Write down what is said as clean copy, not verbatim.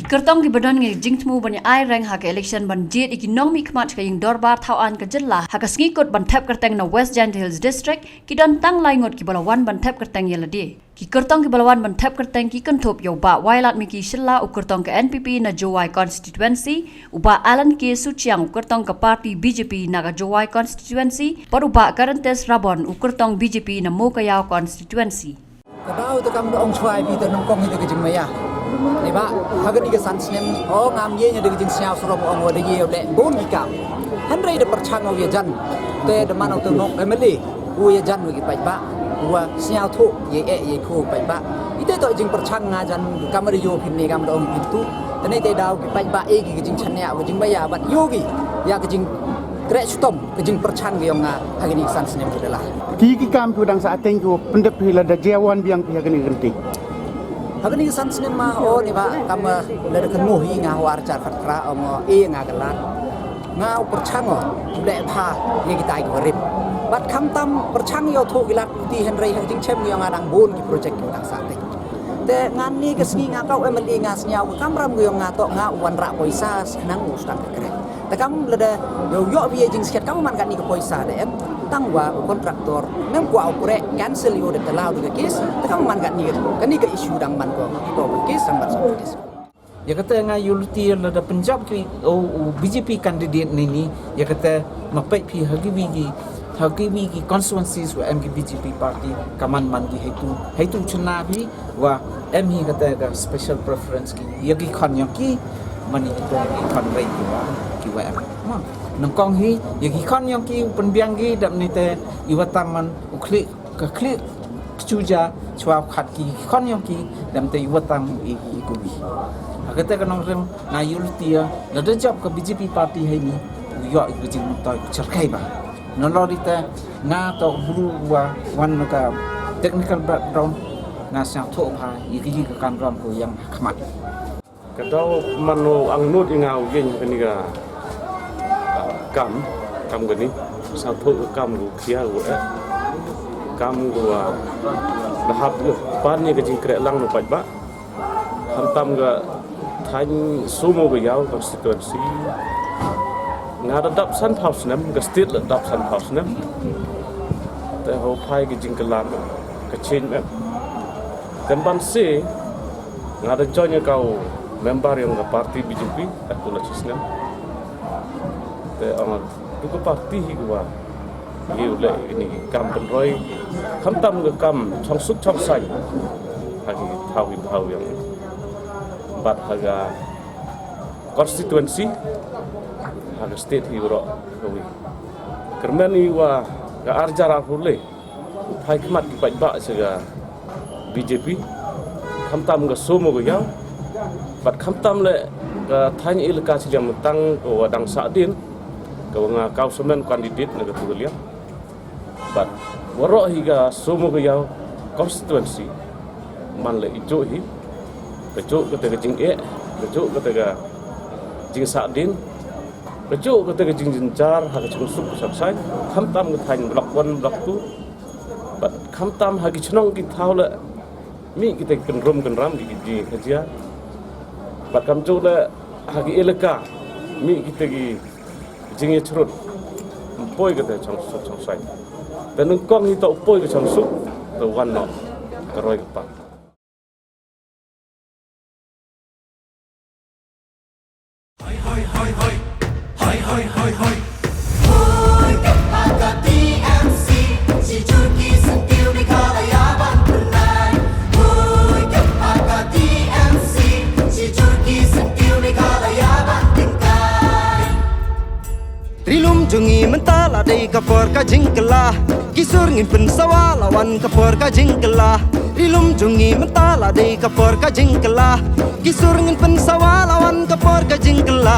Kertong ki badan ngi jingtmu bani ai rang ha ke election ban jet iki nong mi khmat ka ying dorbar thau an ka jilla ha ka sngi kot ban thap kerteng na West Giant Hills district ki don tang lai ngot ki balawan ban thap kerteng yeladi ki kertong ki balawan ban thap kerteng ki kan thop yo ba wailat mi ki shilla u kertong ka NPP na Jowai constituency uba Alan K Suchiang u kertong ka party BJP na ka Jowai constituency par uba Karantes Rabon u kertong BJP na Mokayao constituency Kadau tu kamu ong cuai pi tu nongkong itu kejeng maya. Ni ba, hagan ikan sansnem, oh ngam ye nya kejeng siau suram ong wade ye ode bon ikam. Henry de perchang au ye jan, te de man au tu nok emeli, u ye jan wigi pai ba, u siau thu ye ye khu pai ba. Ite to jeng perchang nga jan kamar yo pin ni kam ong pintu. Tene te dau ki pai ba e ki kejeng chanya u jeng maya bat yogi, ya kejeng Krek stom kejeng perchang yang hagan ikan sansnem tu adalah. Kiki kam tu dang saat tengku pendep hila da jawan biang pihak ni genti. Hagan ikan sansnem ma oh ni ba kam lada kemu hi nga war car katra om nga galan. Nga perchang le pha ye kita ai gorip. Bat kam tam perchang yo thu gilat ti Henry hajing chem yang adang bon ki project yo dang saat teng. Te ngan ni ke sni nga kau emeli nga snyau kamram yo nga to nga wan ra poisa nang ustang kere. Ta kam lada yo bi jing siat kam man kan ni ke poisa de em tang wa kontraktor nem kwa opre cancel yo de telau de kes ta kam man kan ni ke issue dang man ko kes sang bat kes ya kata ngai yulti lada Punjab ki BJP candidate ni ya kata mapai pi hagi ki constituencies wa MK BJP party kaman man ki hetu chuna bi wa em hi kata ka special preference ki ya ki khan ya ki mani to ki khan rai ki wa nongkong hi yaki kon yang ki penbiang ki dap ni te iwatang man uklik ka klik chuja chwa khat ki kon yang ki dam te iwatang i kubi agate ka nong rem na yultia la de job ka BJP party hai ni yo i jing ta charkai ba non lo dita na to bulu wa wan ka technical background na sa tho pha yaki ka kan ram ko yang khmat kadau mano ang nut ingau gen kaniga kam gani sa tho kam gu khia gu kam gu lahap pan ni ke jing krek lang no paj ba tam ga thain sumo ga yaw constituency nga da dap san house nam ga state la dap san house nam te ho phai ke jing kalam ka chen me kan ban se nga da join kau member yang ga party BJP aku la chisnam te ang tuku parti hi gua ye le ini kam penroi kham tam ga kam chong suk chong sai hagi thau yang bat haga constituency haga state hi ro wi kermani wa ga arjara hule thai khmat ki pai ba se ga BJP kham tam ga somo ga yaw bat kham tam le ga thai ilka chijam tang ko dang sa din kau ngakau semen kandidat negara tulia, but warok hingga semua kau constituency, manle ijo hi, kejo ketika jing kejo ketika jing sadin, kejo ketika jing jencar, hagi cungsuk saksai, kamtam ketain blok 1 blok 2, but kamtam hagi cenong kita le, mi kita kenram di kerja, but kamjo le hagi elaka, mi kita jingi cerut poi kata chong sai dan nongkong ni tak poi ke chong suk the one not keroi kepak hoi kepada TMC si Turki sentil di kalayaban punai hoi kepada TMC si Turki sentil di kalayaban Rilum jungi mentala dei kapor ka jingkela Kisur ngin pensawa lawan kapor ka jingkela Rilum jungi mentala dei kapor ka jingkela Kisur ngin pensawa lawan kapor ka jingkela